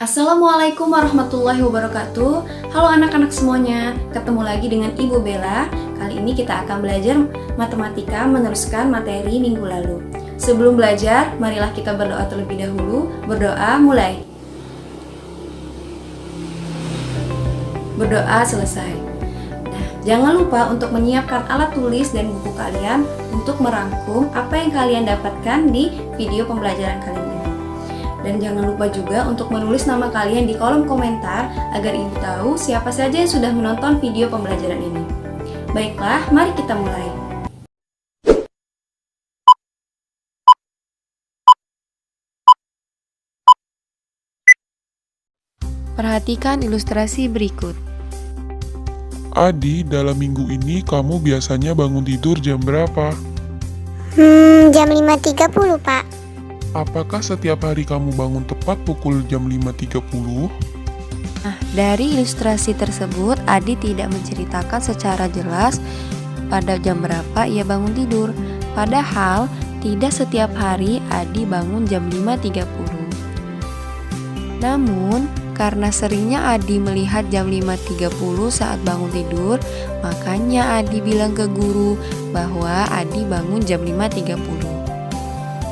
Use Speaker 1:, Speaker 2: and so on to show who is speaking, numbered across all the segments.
Speaker 1: Assalamualaikum warahmatullahi wabarakatuh. Halo anak-anak semuanya, ketemu lagi dengan Ibu Bella. Kali ini kita akan belajar matematika meneruskan materi minggu lalu. Sebelum belajar, marilah kita berdoa terlebih dahulu. Berdoa mulai. Berdoa selesai. Nah, jangan lupa untuk menyiapkan alat tulis dan buku kalian untuk merangkum apa yang kalian dapatkan di video pembelajaran kali ini. Dan jangan lupa juga untuk menulis nama kalian di kolom komentar agar Ibu tahu siapa saja yang sudah menonton video pembelajaran ini. Baiklah, mari kita mulai.
Speaker 2: Perhatikan ilustrasi berikut.
Speaker 3: Adi, dalam minggu ini kamu biasanya bangun tidur jam berapa?
Speaker 4: Jam 5.30, Pak.
Speaker 3: Apakah setiap hari kamu bangun tepat pukul jam 5.30?
Speaker 2: Nah, dari ilustrasi tersebut, Adi tidak menceritakan secara jelas pada jam berapa ia bangun tidur. Padahal, tidak setiap hari Adi bangun jam 5.30. Namun, karena seringnya Adi melihat jam 5.30 saat bangun tidur, makanya Adi bilang ke guru bahwa Adi bangun jam 5.30.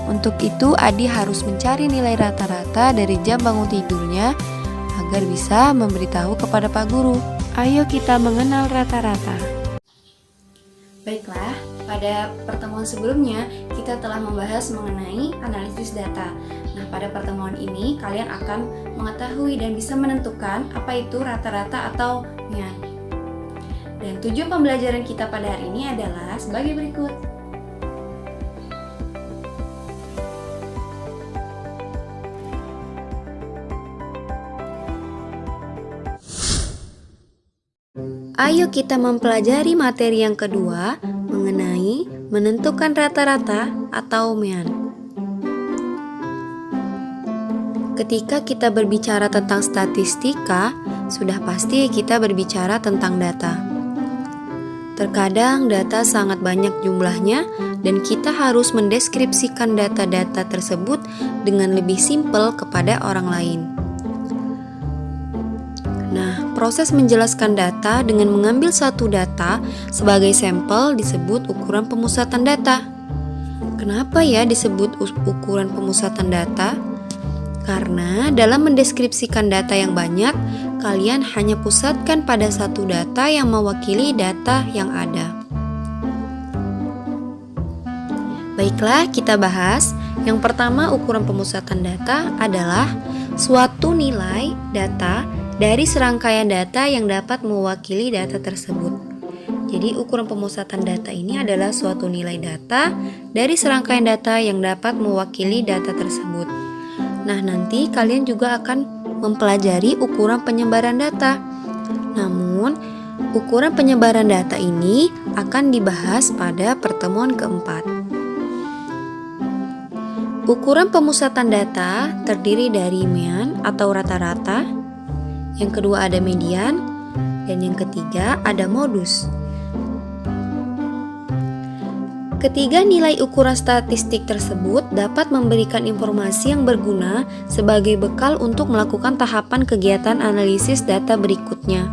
Speaker 2: Untuk itu, Adi harus mencari nilai rata-rata dari jam bangun tidurnya agar bisa memberitahu kepada Pak Guru. Ayo kita mengenal rata-rata.
Speaker 1: Baiklah, pada pertemuan sebelumnya kita telah membahas mengenai analisis data. Nah, pada pertemuan ini kalian akan mengetahui dan bisa menentukan apa itu rata-rata atau mean. Dan tujuan pembelajaran kita pada hari ini adalah sebagai berikut. Ayo kita mempelajari materi yang kedua mengenai menentukan rata-rata atau mean. Ketika kita berbicara tentang statistika, sudah pasti kita berbicara tentang data. Terkadang data sangat banyak jumlahnya dan kita harus mendeskripsikan data-data tersebut dengan lebih simpel kepada orang lain. Nah, proses menjelaskan data dengan mengambil satu data sebagai sampel disebut ukuran pemusatan data. Kenapa ya disebut ukuran pemusatan data? Karena dalam mendeskripsikan data yang banyak, kalian hanya pusatkan pada satu data yang mewakili data yang ada. Baiklah, kita bahas. Yang pertama, ukuran pemusatan data adalah suatu nilai data dari serangkaian data yang dapat mewakili data tersebut. Jadi ukuran pemusatan data ini adalah suatu nilai data dari serangkaian data yang dapat mewakili data tersebut. Nah, nanti kalian juga akan mempelajari ukuran penyebaran data. Namun, ukuran penyebaran data ini akan dibahas pada pertemuan keempat. Ukuran pemusatan data terdiri dari mean atau rata-rata, yang kedua ada median, dan yang ketiga ada modus. Ketiga nilai ukuran statistik tersebut dapat memberikan informasi yang berguna sebagai bekal untuk melakukan tahapan kegiatan analisis data berikutnya,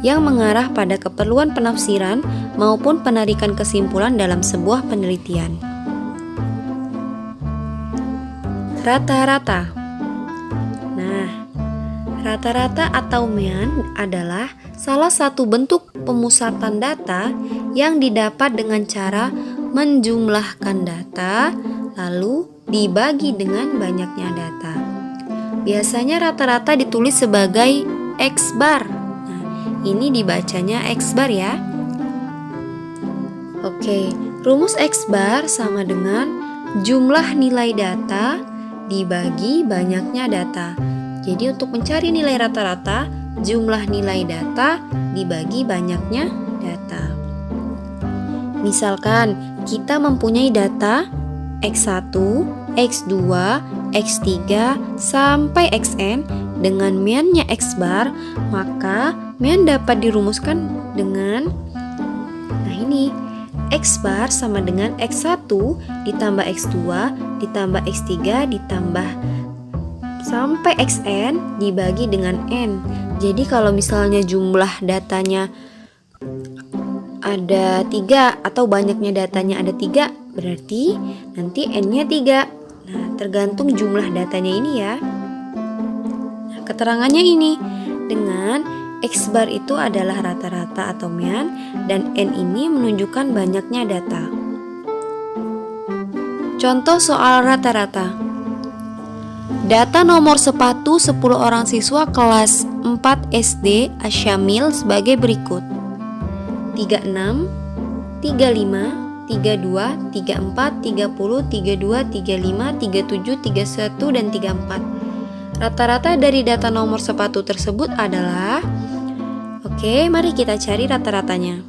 Speaker 1: yang mengarah pada keperluan penafsiran maupun penarikan kesimpulan dalam sebuah penelitian. Rata-rata. Rata-rata atau mean adalah salah satu bentuk pemusatan data yang didapat dengan cara menjumlahkan data lalu dibagi dengan banyaknya data. Biasanya rata-rata ditulis sebagai X bar. Nah, ini dibacanya X bar ya. Oke, rumus X bar sama dengan jumlah nilai data dibagi banyaknya data. Jadi untuk mencari nilai rata-rata, jumlah nilai data dibagi banyaknya data. Misalkan kita mempunyai data X1, X2, X3 sampai Xn dengan mean-nya X bar, maka mean dapat dirumuskan dengan X bar sama dengan X1 ditambah X2 ditambah X3 ditambah sampai xn dibagi dengan n. Jadi kalau misalnya jumlah datanya ada 3 atau banyaknya datanya ada 3, berarti nanti n-nya 3. Nah, tergantung jumlah datanya ini ya. Nah, keterangannya ini dengan X bar itu adalah rata-rata atau mean dan n ini menunjukkan banyaknya data. Contoh soal rata-rata. Data nomor sepatu 10 orang siswa kelas 4 SD Asyamil sebagai berikut: 36, 35, 32, 34, 30, 32, 35, 37, 31, dan 34. Rata-rata dari data nomor sepatu tersebut adalah... Oke, mari kita cari rata-ratanya.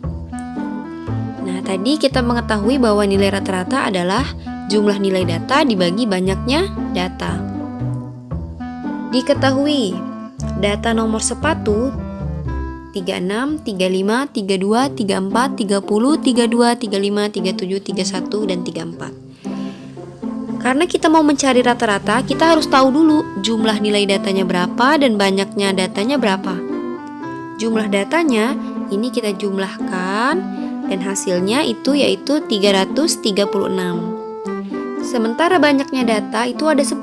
Speaker 1: Nah, tadi kita mengetahui bahwa nilai rata-rata adalah jumlah nilai data dibagi banyaknya data. Diketahui data nomor sepatu 36, 35, 32, 34, 30, 32, 35, 37, 31, dan 34. Karena kita mau mencari rata-rata, kita harus tahu dulu jumlah nilai datanya berapa dan banyaknya datanya berapa. Jumlah datanya ini kita jumlahkan dan hasilnya itu yaitu 336. Sementara banyaknya data itu ada 10.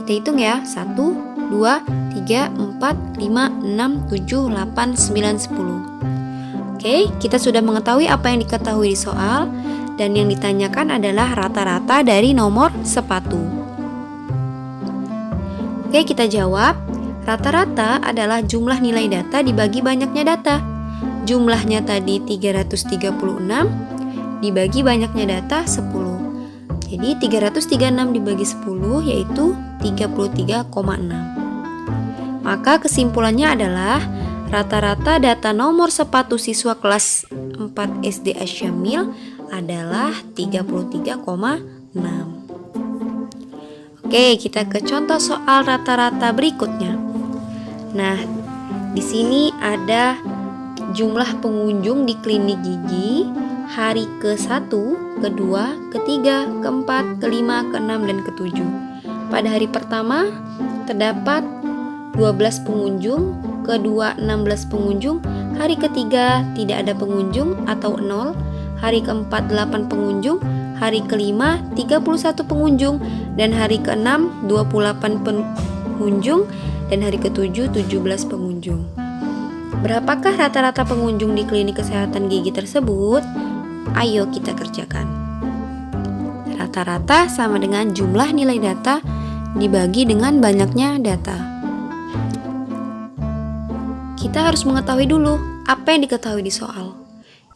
Speaker 1: Kita hitung ya, 1, 2, 3, 4, 5, 6, 7, 8, 9, 10. Oke, kita sudah mengetahui apa yang diketahui di soal dan yang ditanyakan adalah rata-rata dari nomor sepatu. Oke, kita jawab. Rata-rata adalah jumlah nilai data dibagi banyaknya data. Jumlahnya tadi 336 dibagi banyaknya data 10. Jadi 336 dibagi 10 yaitu 33,6. Maka kesimpulannya adalah rata-rata data nomor sepatu siswa kelas 4 SD Asyamil adalah 33,6. Oke, kita ke contoh soal rata-rata berikutnya. Nah, di sini ada jumlah pengunjung di klinik gigi hari ke-1, ke-2, ke-3, ke-4, ke-5, ke-6, dan ke-7. Pada hari pertama terdapat 12 pengunjung, kedua 16 pengunjung, hari ketiga tidak ada pengunjung atau 0, hari keempat 8 pengunjung, hari kelima 31 pengunjung, dan hari keenam 28 pengunjung, dan hari ketujuh 17 pengunjung. Berapakah rata-rata pengunjung di klinik kesehatan gigi tersebut? Ayo kita kerjakan. Rata-rata sama dengan jumlah nilai data dibagi dengan banyaknya data. Kita harus mengetahui dulu apa yang diketahui di soal.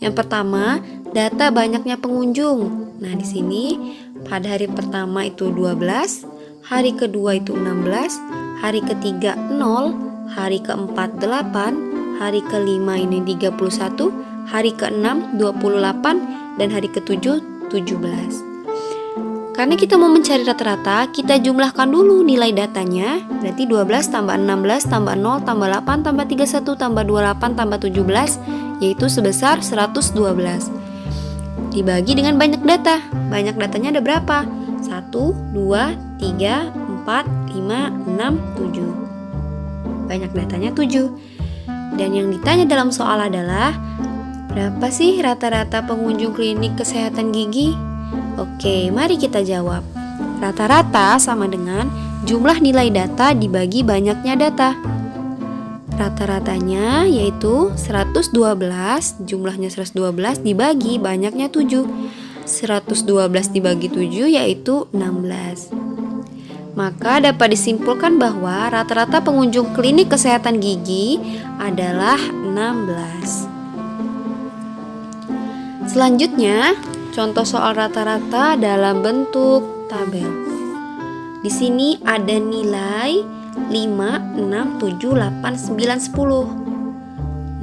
Speaker 1: Yang pertama, data banyaknya pengunjung. Nah, di sini pada hari pertama itu 12, hari kedua itu 16, hari ketiga 0, hari keempat 8, hari kelima ini 31, hari ke-6 28, dan hari ke-7 17. Karena kita mau mencari rata-rata, kita jumlahkan dulu nilai datanya. Berarti 12 tambah 16 tambah 0 tambah 8 tambah 31 tambah 28 tambah 17, yaitu sebesar 112. Dibagi dengan banyak data. Banyak datanya ada berapa? 1, 2, 3, 4, 5, 6, 7. Banyak datanya 7. Dan yang ditanya dalam soal adalah berapa sih rata-rata pengunjung klinik kesehatan gigi? Oke, mari kita jawab. Rata-rata sama dengan jumlah nilai data dibagi banyaknya data. Rata-ratanya yaitu 112, jumlahnya 112 dibagi banyaknya 7. 112 dibagi 7 yaitu 16. Maka dapat disimpulkan bahwa rata-rata pengunjung klinik kesehatan gigi adalah 16. Selanjutnya, contoh soal rata-rata dalam bentuk tabel. Di sini ada nilai 5, 6, 7, 8, 9, 10.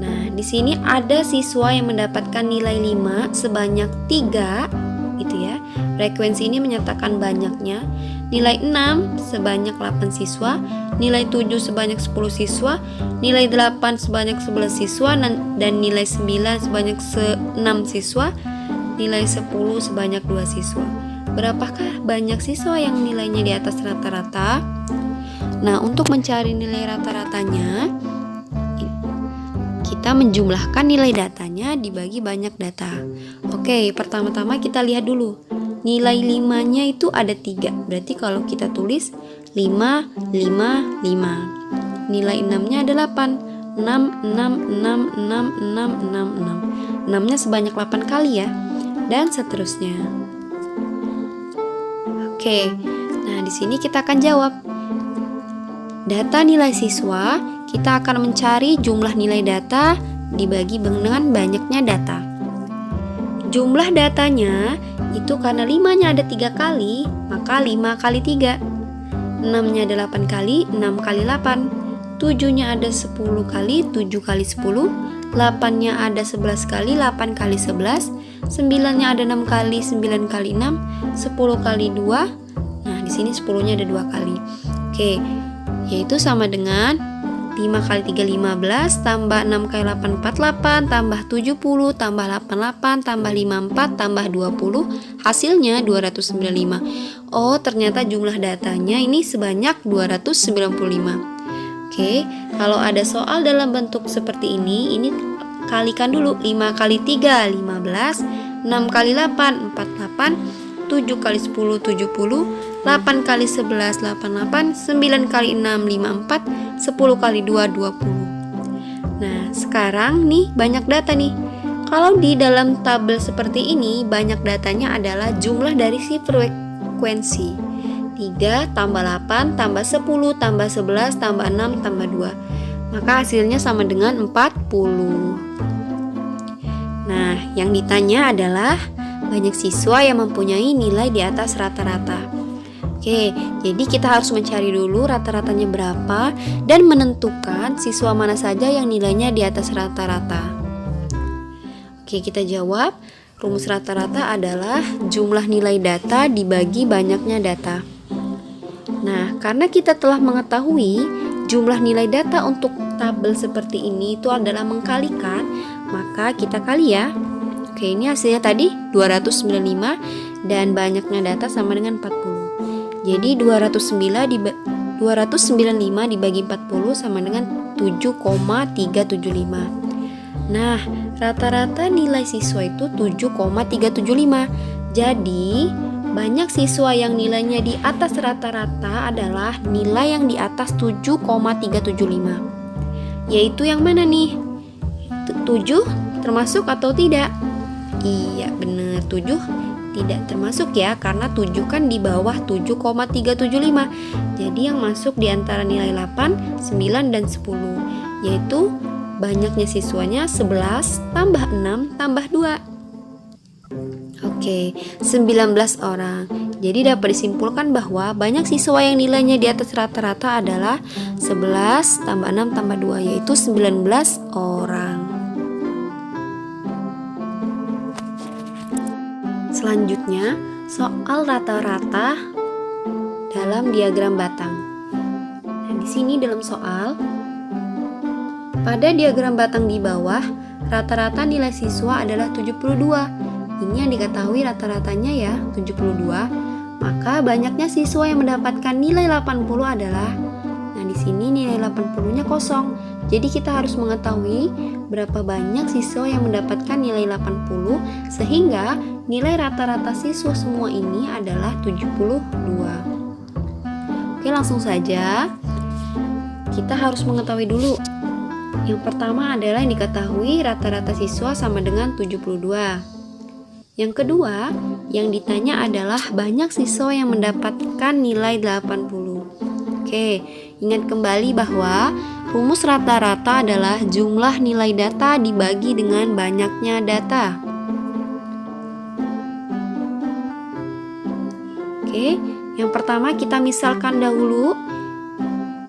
Speaker 1: Nah, di sini ada siswa yang mendapatkan nilai 5 sebanyak 3, gitu ya. Frekuensi ini menyatakan banyaknya. Nilai 6 sebanyak 8 siswa, nilai 7 sebanyak 10 siswa, nilai 8 sebanyak 11 siswa, dan nilai 9 sebanyak 6 siswa, nilai 10 sebanyak 2 siswa. Berapakah banyak siswa yang nilainya di atas rata-rata? Nah, untuk mencari nilai rata-ratanya, kita menjumlahkan nilai datanya dibagi banyak data. Oke, pertama-tama kita lihat dulu. Nilai 5-nya itu ada 3. Berarti kalau kita tulis 5, 5, 5. Nilai 6-nya ada 8. 6, 6, 6, 6, 6, 6, 6. 6-nya sebanyak 8 kali ya. Dan seterusnya. Oke. Nah, di sini kita akan jawab. Data nilai siswa, kita akan mencari jumlah nilai data dibagi dengan banyaknya data. Jumlah datanya itu karena 5-nya ada 3 kali, maka 5 kali 3. 6-nya ada 8 kali, 6 kali 8. 7-nya ada 10 kali, 7 kali 10. 8-nya ada 11 kali, 8 kali 11. 9-nya ada 6 kali, 9 kali 6. 10 kali 2. Nah, di sini 10-nya ada 2 kali. Oke, yaitu sama dengan 5 kali 3 15, tambah 6 kali 8 48, tambah 70, tambah 88, tambah 54, tambah 20, hasilnya 295. Oh, ternyata jumlah datanya ini sebanyak 295. Oke, kalau ada soal dalam bentuk seperti ini kalikan dulu. 5 kali 3 15, 6 kali 8 48, 7 kali 10 70, 8 kali 11 88, 9 kali 6 54, 10 kali 2 20. Nah, sekarang nih banyak data nih. Kalau di dalam tabel seperti ini, banyak datanya adalah jumlah dari si frekuensi. 3 tambah 8 tambah 10 tambah 11 tambah 6 tambah 2. Maka hasilnya sama dengan 40. Nah, yang ditanya adalah banyak siswa yang mempunyai nilai di atas rata-rata. Oke, jadi kita harus mencari dulu rata-ratanya berapa dan menentukan siswa mana saja yang nilainya di atas rata-rata. Oke, kita jawab. Rumus rata-rata adalah jumlah nilai data dibagi banyaknya data. Nah, karena kita telah mengetahui jumlah nilai data untuk tabel seperti ini itu adalah mengkalikan, maka kita kali ya. Oke, ini hasilnya tadi 295 dan banyaknya data sama dengan 40. Jadi 295 dibagi 40 sama dengan 7,375. Nah, rata-rata nilai siswa itu 7,375. Jadi, banyak siswa yang nilainya di atas rata-rata adalah nilai yang di atas 7,375. Yaitu yang mana nih? 7 termasuk atau tidak? Iya, benar, 7 tidak termasuk ya, karena 7 kan di bawah 7,375. Jadi yang masuk di antara nilai 8, 9, dan 10, yaitu banyaknya siswanya 11 tambah 6 tambah 2. Oke, 19 orang. Jadi dapat disimpulkan bahwa banyak siswa yang nilainya di atas rata-rata adalah 11 tambah 6 tambah 2, yaitu 19 orang. Selanjutnya, soal rata-rata dalam diagram batang. Nah, di sini dalam soal, pada diagram batang di bawah, rata-rata nilai siswa adalah 72. Ini yang diketahui rata-ratanya ya, 72. Maka banyaknya siswa yang mendapatkan nilai 80 adalah, nah di sini nilai 80-nya kosong. Jadi kita harus mengetahui berapa banyak siswa yang mendapatkan nilai 80 sehingga nilai rata-rata siswa semua ini adalah 72. Oke, langsung saja. Kita harus mengetahui dulu. Yang pertama adalah yang diketahui rata-rata siswa sama dengan 72. Yang kedua, yang ditanya adalah banyak siswa yang mendapatkan nilai 80. Oke, ingat kembali bahwa rumus rata-rata adalah jumlah nilai data dibagi dengan banyaknya data. Oke, yang pertama kita misalkan dahulu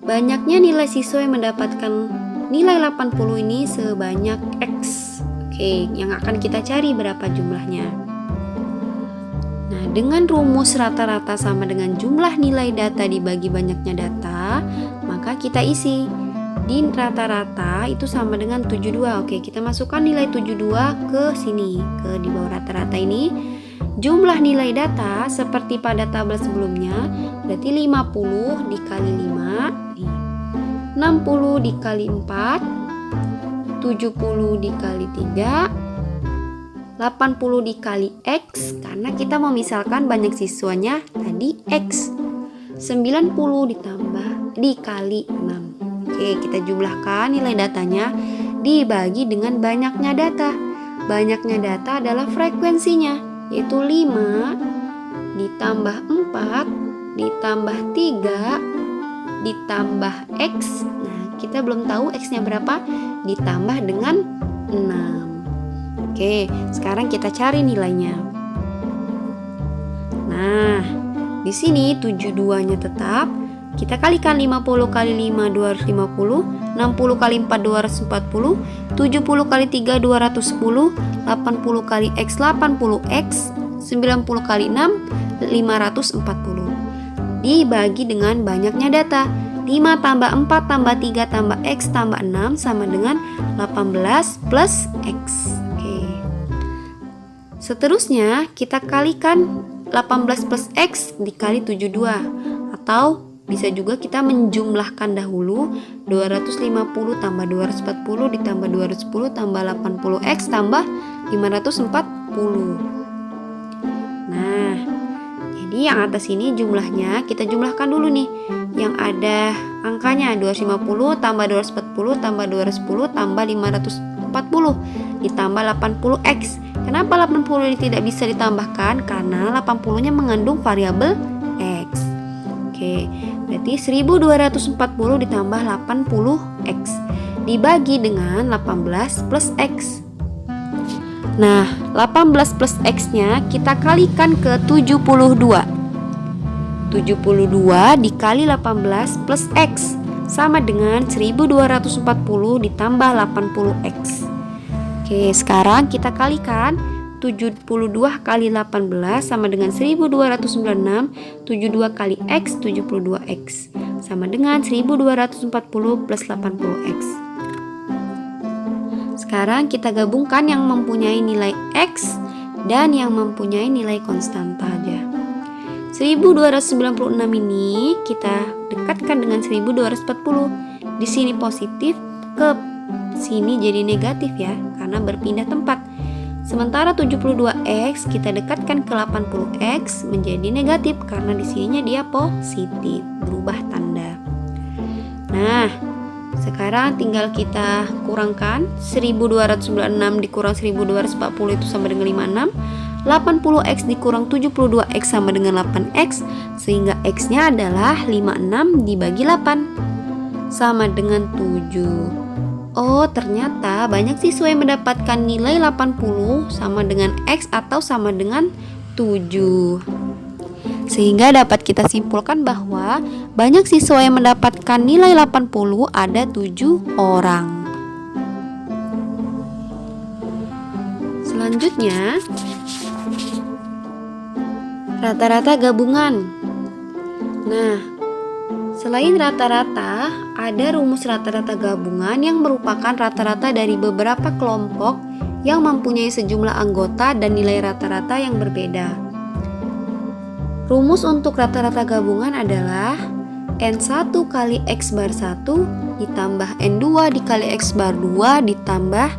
Speaker 1: banyaknya nilai siswa yang mendapatkan nilai 80 ini sebanyak X. Oke, yang akan kita cari berapa jumlahnya. Nah, dengan rumus rata-rata sama dengan jumlah nilai data dibagi banyaknya data, maka kita isi di rata-rata itu sama dengan 72. Oke, kita masukkan nilai 72 ke sini, ke di bawah rata-rata ini. jumlah nilai data seperti pada tabel sebelumnya, berarti 50 dikali 5, 60 dikali 4, 70 dikali 3, 80 dikali X, karena kita memisalkan banyak siswanya tadi X. 90 ditambah dikali 6. Oke, kita jumlahkan nilai datanya dibagi dengan banyaknya data. Banyaknya data adalah frekuensinya, yaitu 5 ditambah 4 ditambah 3 ditambah X. Nah, kita belum tahu X-nya berapa, ditambah dengan 6. Oke, sekarang kita cari nilainya. Nah, di sini 72-nya tetap. Kita kalikan 50 kali 5 250, 60 kali 4 240, 70 kali 3 210, 80 kali X 80X, 90 kali 6 540. Dibagi dengan banyaknya data. 5 tambah 4 tambah 3 tambah X tambah 6 sama dengan 18 plus X. Oke. Seterusnya kita kalikan 18 plus X dikali 72, atau bisa juga kita menjumlahkan dahulu 250 tambah 240 ditambah 210 tambah 80X tambah 540. Nah, jadi yang atas ini jumlahnya kita jumlahkan dulu nih. Yang ada angkanya 250 tambah 240 tambah 210 tambah 540 ditambah 80X. Kenapa 80 ini tidak bisa ditambahkan? Karena 80-nya mengandung variabel X. Oke, berarti 1240 ditambah 80X dibagi dengan 18 plus X. Nah, 18 plus X-nya kita kalikan ke 72. 72 dikali 18 plus X sama dengan 1240 ditambah 80X. Oke, sekarang kita kalikan 72 kali 18 sama dengan 1296, 72 kali X 72X sama dengan 1240 plus 80X. Sekarang kita gabungkan yang mempunyai nilai X dan yang mempunyai nilai konstanta aja. 1296 ini kita dekatkan dengan 1240. Di sini positif, ke sini jadi negatif ya, karena berpindah tempat. Sementara 72X kita dekatkan ke 80X menjadi negatif karena di sininya dia positif, berubah tanda. Nah, sekarang tinggal kita kurangkan 1296 dikurang 1240 itu sama dengan 56. 80X dikurang 72X sama dengan 8X, sehingga X-nya adalah 56 dibagi 8 sama dengan 7. Oh, ternyata banyak siswa yang mendapatkan nilai 80 sama dengan X atau sama dengan 7. Sehingga dapat kita simpulkan bahwa banyak siswa yang mendapatkan nilai 80 ada 7 orang. Selanjutnya, rata-rata gabungan. Nah, selain rata-rata, ada rumus rata-rata gabungan yang merupakan rata-rata dari beberapa kelompok yang mempunyai sejumlah anggota dan nilai rata-rata yang berbeda. Rumus untuk rata-rata gabungan adalah N1 kali X bar 1 ditambah N2 dikali X bar 2 ditambah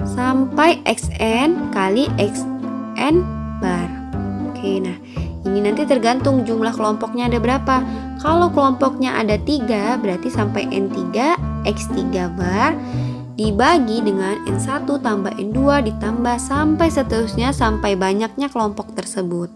Speaker 1: sampai Xn kali Xn bar. Oke, nah ini nanti tergantung jumlah kelompoknya ada berapa. Kalau kelompoknya ada 3, berarti sampai N3 X3 bar dibagi dengan N1 tambah N2 ditambah sampai seterusnya sampai banyaknya kelompok tersebut.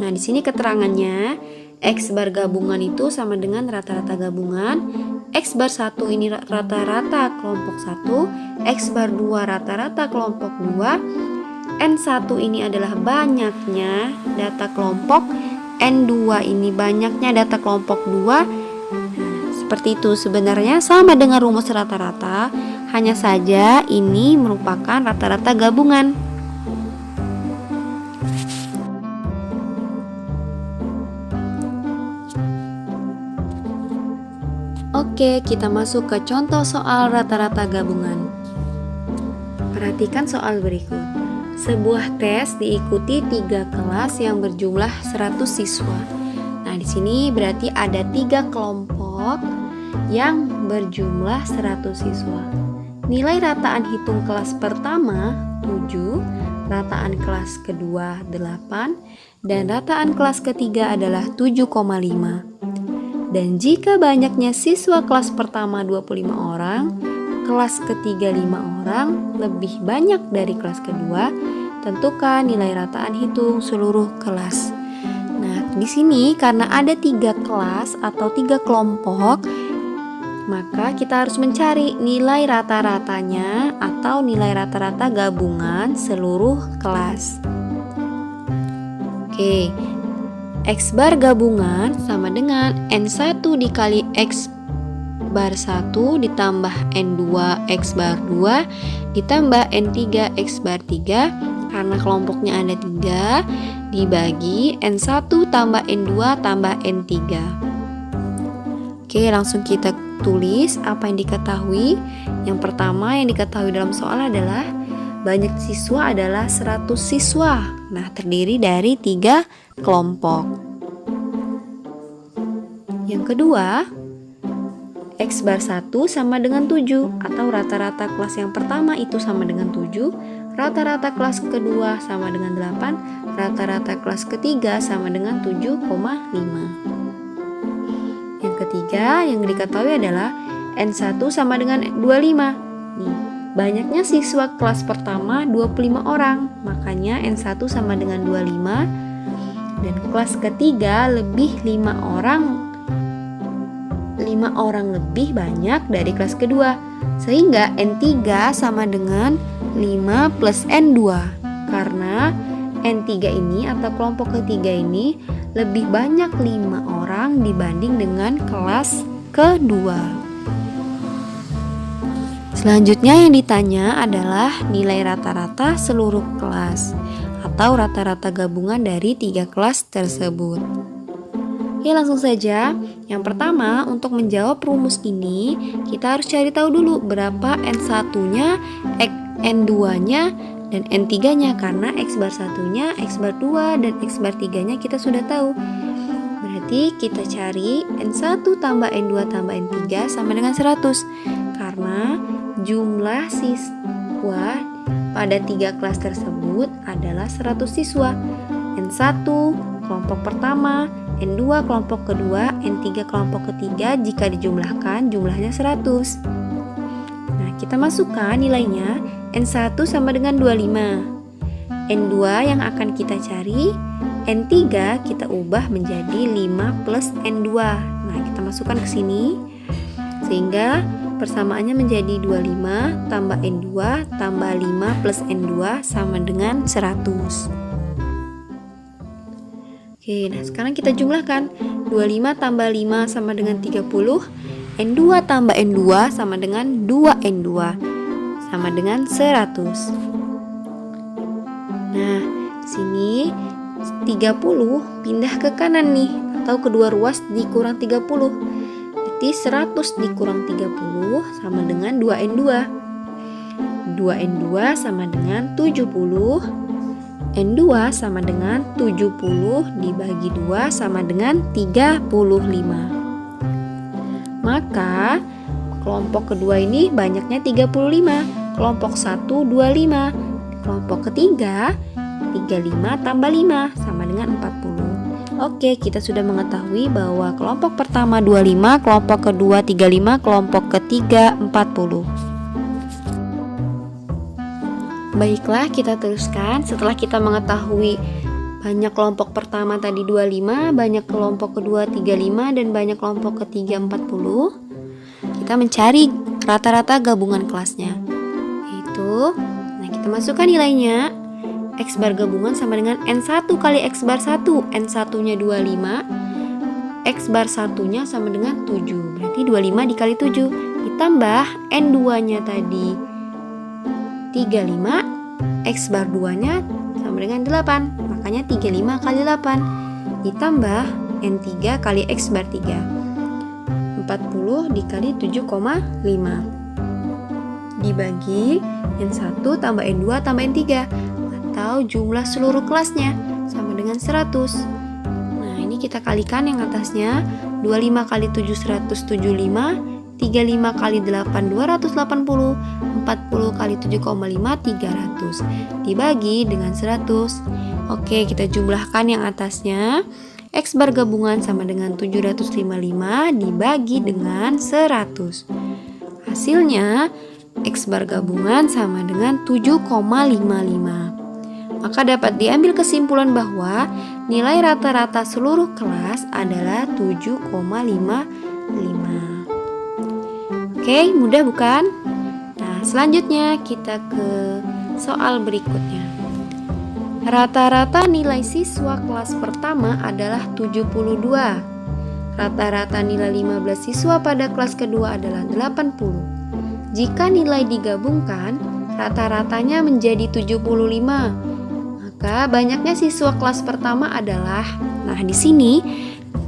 Speaker 1: Nah, di sini keterangannya X bar gabungan itu sama dengan rata-rata gabungan. X bar 1 ini rata-rata kelompok 1, X bar 2 rata-rata kelompok 2, N1 ini adalah banyaknya data kelompok, N2 ini banyaknya data kelompok 2. Seperti itu, sebenarnya sama dengan rumus rata-rata, hanya saja ini merupakan rata-rata gabungan. Oke, kita masuk ke contoh soal rata-rata gabungan. Perhatikan soal berikut. Sebuah tes diikuti 3 kelas yang berjumlah 100 siswa. Nah, di sini berarti ada 3 kelompok yang berjumlah 100 siswa. Nilai rataan hitung kelas pertama 7, rataan kelas kedua 8, dan rataan kelas ketiga adalah 7,5. Dan jika banyaknya siswa kelas pertama 25 orang, kelas ketiga 5 orang, lebih banyak dari kelas kedua, tentukan nilai rataan hitung seluruh kelas. Nah, di sini karena ada 3 kelas atau 3 kelompok, maka kita harus mencari nilai rata-ratanya atau nilai rata-rata gabungan seluruh kelas. Oke, X bar gabungan sama dengan N1 dikali X bar 1 ditambah N2 X bar 2 ditambah N3 X bar 3, karena kelompoknya ada 3, dibagi N1 tambah N2 tambah N3. Oke, langsung kita tulis apa yang diketahui. Yang pertama yang diketahui dalam soal adalah banyak siswa adalah 100 siswa. Nah, terdiri dari 3 kelompok. Yang kedua, X bar 1 sama dengan 7, atau rata-rata kelas yang pertama itu sama dengan 7, rata-rata kelas kedua sama dengan 8, rata-rata kelas ketiga sama dengan 7,5. Yang ketiga yang diketahui adalah N1 sama dengan 25. Nih, banyaknya siswa kelas pertama 25 orang, makanya N1 sama dengan 25, dan kelas ketiga lebih 5 orang lebih banyak dari kelas kedua, sehingga N3 sama dengan 5 plus N2, karena N3 ini atau kelompok ketiga ini lebih banyak 5 orang dibanding dengan kelas kedua. Selanjutnya yang ditanya adalah nilai rata-rata seluruh kelas atau rata-rata gabungan dari 3 kelas tersebut. Oke, langsung saja. Yang pertama, untuk menjawab rumus ini, kita harus cari tahu dulu berapa N1-nya, N2-nya, dan N3-nya, karena X bar 1-nya, X bar 2, dan X bar 3-nya kita sudah tahu. Berarti kita cari N1 tambah N2 tambah N3 sama dengan 100, karena jumlah siswa pada 3 kelas tersebut adalah 100 siswa. N1 kelompok pertama, N2 kelompok kedua, N3 kelompok ketiga, jika dijumlahkan jumlahnya 100. Nah, kita masukkan nilainya. N1 sama dengan 25. N2 yang akan kita cari, N3 kita ubah menjadi 5 plus N2. Nah, kita masukkan ke sini sehingga persamaannya menjadi 25 tambah N2 tambah 5 plus N2 sama dengan 100. Oke, nah sekarang kita jumlahkan. 25 tambah 5 sama dengan 30. N2 tambah N2 sama dengan 2N2 sama dengan 100. Nah, sini 30 pindah ke kanan nih, atau kedua ruas dikurang 30. Berarti 100 dikurang 30 sama dengan 2N2. 2N2 sama dengan 70. N2 sama dengan 70 dibagi 2 sama dengan 35. Maka kelompok kedua ini banyaknya 35, kelompok 1 25, kelompok ketiga 35 tambah 5 sama dengan 40. Oke, kita sudah mengetahui bahwa kelompok pertama 25, kelompok kedua 35, kelompok ketiga 40. Baiklah, kita teruskan. Setelah kita mengetahui banyak kelompok pertama tadi 25, banyak kelompok kedua 35, dan banyak kelompok ketiga 40, kita mencari rata-rata gabungan kelasnya. Yaitu, nah kita masukkan nilainya. X bar gabungan sama dengan N1 kali X bar 1. N1-nya 25, X bar 1-nya sama dengan 7. Berarti 25 dikali 7. Ditambah N2-nya tadi 35, X bar 2-nya sama dengan 8, makanya 35 kali 8, ditambah N3 kali X bar 3, 40 dikali 7,5, dibagi N1 tambah N2 tambah N3, atau jumlah seluruh kelasnya, sama dengan 100. Nah, ini kita kalikan yang atasnya. 25 kali 7 175, 35 kali 8 280, 40 kali 7,5 300. Dibagi dengan 100. Oke, kita jumlahkan yang atasnya. X bar gabungan sama dengan 755 dibagi dengan 100. Hasilnya X bar gabungan sama dengan 7,55. Maka dapat diambil kesimpulan bahwa nilai rata-rata seluruh kelas adalah 7,55. Oke, mudah bukan? Nah, selanjutnya kita ke soal berikutnya. Rata-rata nilai siswa kelas pertama adalah 72. Rata-rata nilai 15 siswa pada kelas kedua adalah 80. Jika nilai digabungkan, rata-ratanya menjadi 75. Maka banyaknya siswa kelas pertama adalah, nah di sini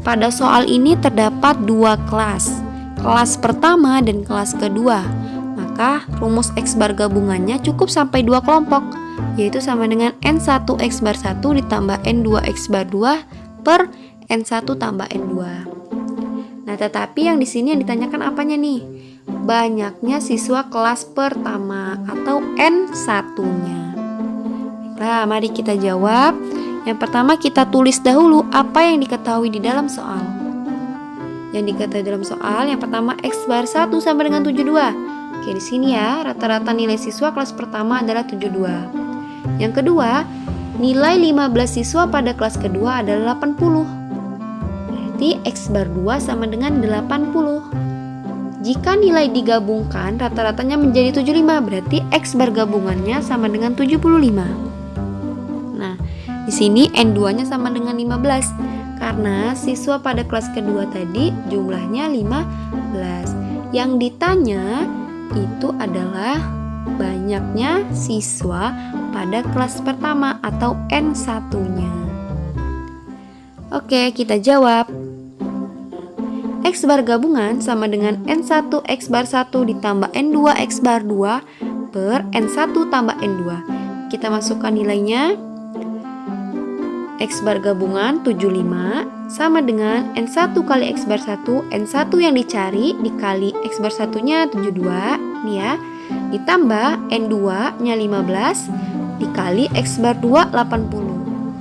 Speaker 1: pada soal ini terdapat dua kelas, kelas pertama dan kelas kedua. Maka rumus X bar gabungannya cukup sampai dua kelompok, yaitu sama dengan N1 X bar 1 ditambah N2 X bar 2 per N1 tambah N2. Nah, tetapi yang di sini yang ditanyakan apanya nih? Banyaknya siswa kelas pertama atau N1-nya. Nah, mari kita jawab. Yang pertama kita tulis dahulu apa yang diketahui di dalam soal. Yang diketahui dalam soal yang pertama X bar 1 sama dengan 72. Oke, di sini ya, rata-rata nilai siswa kelas pertama adalah 72. Yang kedua, nilai 15 siswa pada kelas kedua adalah 80. Berarti X bar 2 sama dengan 80. Jika nilai digabungkan, rata-ratanya menjadi 75, berarti X bar gabungannya sama dengan 75. Nah, di sini N2-nya sama dengan 15, karena siswa pada kelas kedua tadi jumlahnya 15. Yang ditanya itu adalah banyaknya siswa pada kelas pertama atau N1-nya. Oke, kita jawab. X bar gabungan sama dengan N1 X bar 1 ditambah N2 X bar 2 per N1 tambah N2. Kita masukkan nilainya. X bar gabungan 75 sama dengan N1 kali X bar 1. N1 yang dicari dikali X bar 1-nya 72 nih ya. Ditambah N2 nya 15 dikali X bar 2 80.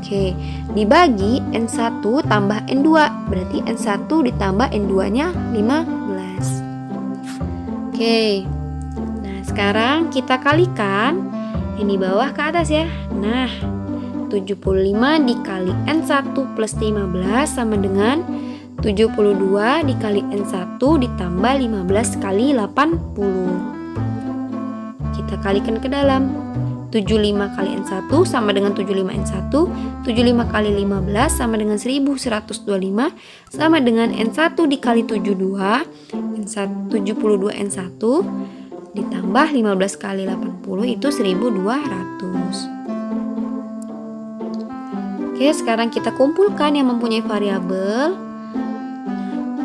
Speaker 1: Oke, dibagi N1 tambah N2, berarti N1 ditambah N2 nya 15. Oke, nah sekarang kita kalikan ini bawah ke atas ya. Nah, 75 dikali N1 plus 15 sama dengan 72 dikali N1 ditambah 15 kali 80. Kita kalikan ke dalam. 75 kali N1 sama dengan 75 N1. 75 kali 15 sama dengan 1125 sama dengan N1 dikali 72 72 N1 ditambah 15 kali 80 itu 1200. Oke, sekarang kita kumpulkan yang mempunyai variabel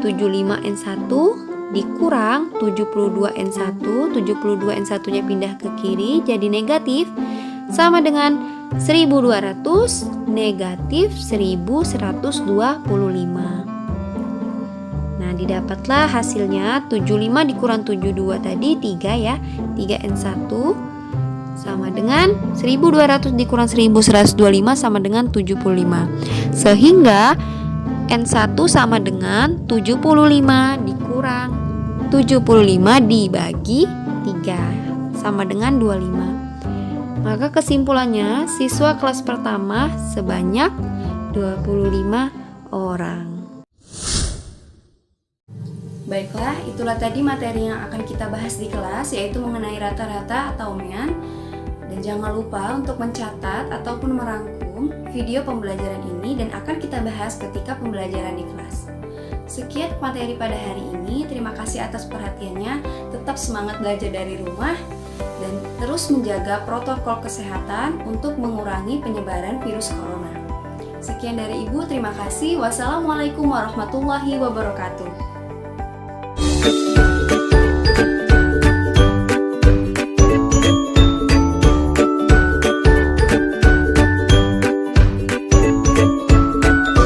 Speaker 1: 75 N1 dikurang 72 N1. 72 N1 nya pindah ke kiri jadi negatif sama dengan 1200 negatif 1125. Nah, didapatlah hasilnya 75 dikurang 72 tadi 3 ya. 3 N1 sama dengan 1200 dikurang 1125 sama dengan 75. Sehingga N1 sama dengan 75 dikurang 75 dibagi 3 sama dengan 25. Maka kesimpulannya siswa kelas pertama sebanyak 25 orang.
Speaker 2: Baiklah, itulah tadi materi yang akan kita bahas di kelas, yaitu mengenai rata-rata atau mean. Dan jangan lupa untuk mencatat ataupun merangkum video pembelajaran ini dan akan kita bahas ketika pembelajaran di kelas. Sekian materi pada hari ini, terima kasih atas perhatiannya, tetap semangat belajar dari rumah, dan terus menjaga protokol kesehatan untuk mengurangi penyebaran virus corona. Sekian dari Ibu, terima kasih. Wassalamualaikum warahmatullahi wabarakatuh.